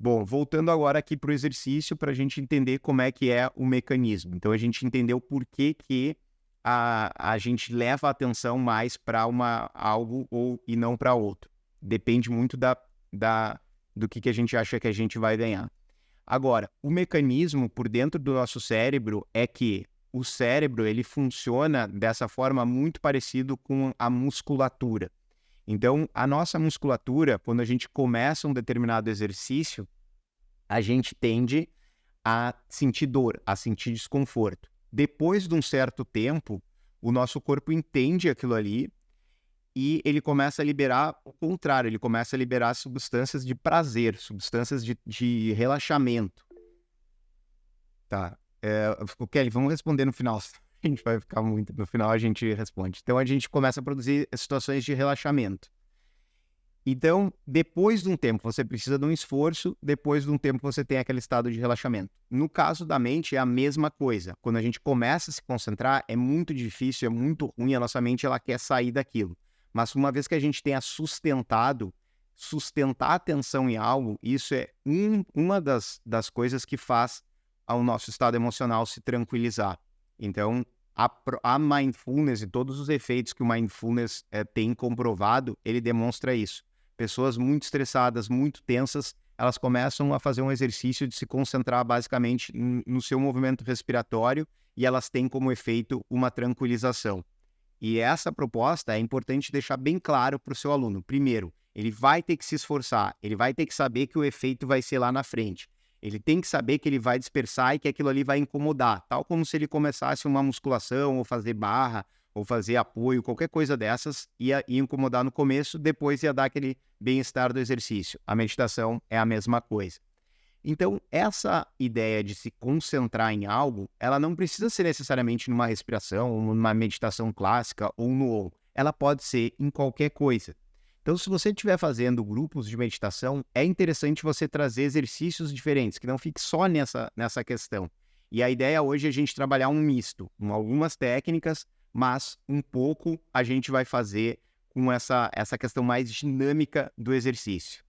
Bom, voltando agora aqui para o exercício, para a gente entender como é que é o mecanismo. Então, a gente entendeu por que que a gente leva a atenção mais para algo e não para outro. Depende muito do que a gente acha que a gente vai ganhar. Agora, o mecanismo por dentro do nosso cérebro é que o cérebro ele funciona dessa forma muito parecido com a musculatura. Então, a nossa musculatura, quando a gente começa um determinado exercício, a gente tende a sentir dor, a sentir desconforto. Depois de um certo tempo, o nosso corpo entende aquilo ali e ele começa a liberar o contrário, ele começa a liberar substâncias de prazer, substâncias de relaxamento. Tá. Kelly, vamos responder no final. A gente vai ficar muito. No final a gente responde. Então a gente começa a produzir situações de relaxamento. Então, depois de um tempo, você precisa de um esforço, depois de um tempo você tem aquele estado de relaxamento. No caso da mente, é a mesma coisa. Quando a gente começa a se concentrar, é muito difícil, é muito ruim, a nossa mente ela quer sair daquilo. Mas uma vez que a gente tenha sustentar a atenção em algo, isso é uma das coisas que faz ao nosso estado emocional se tranquilizar. Então, a mindfulness e todos os efeitos que o mindfulness tem comprovado, ele demonstra isso. Pessoas muito estressadas, muito tensas, elas começam a fazer um exercício de se concentrar basicamente no seu movimento respiratório e elas têm como efeito uma tranquilização. E essa proposta é importante deixar bem claro para o seu aluno. Primeiro, ele vai ter que se esforçar, ele vai ter que saber que o efeito vai ser lá na frente. Ele tem que saber que ele vai dispersar e que aquilo ali vai incomodar, tal como se ele começasse uma musculação, ou fazer barra, ou fazer apoio, qualquer coisa dessas, ia incomodar no começo, depois ia dar aquele bem-estar do exercício. A meditação é a mesma coisa. Então, essa ideia de se concentrar em algo, ela não precisa ser necessariamente numa respiração, ou numa meditação clássica, ou no Om. Ela pode ser em qualquer coisa. Então, se você estiver fazendo grupos de meditação, é interessante você trazer exercícios diferentes, que não fique só nessa questão. E a ideia hoje é a gente trabalhar um misto, com algumas técnicas, mas um pouco a gente vai fazer com essa questão mais dinâmica do exercício.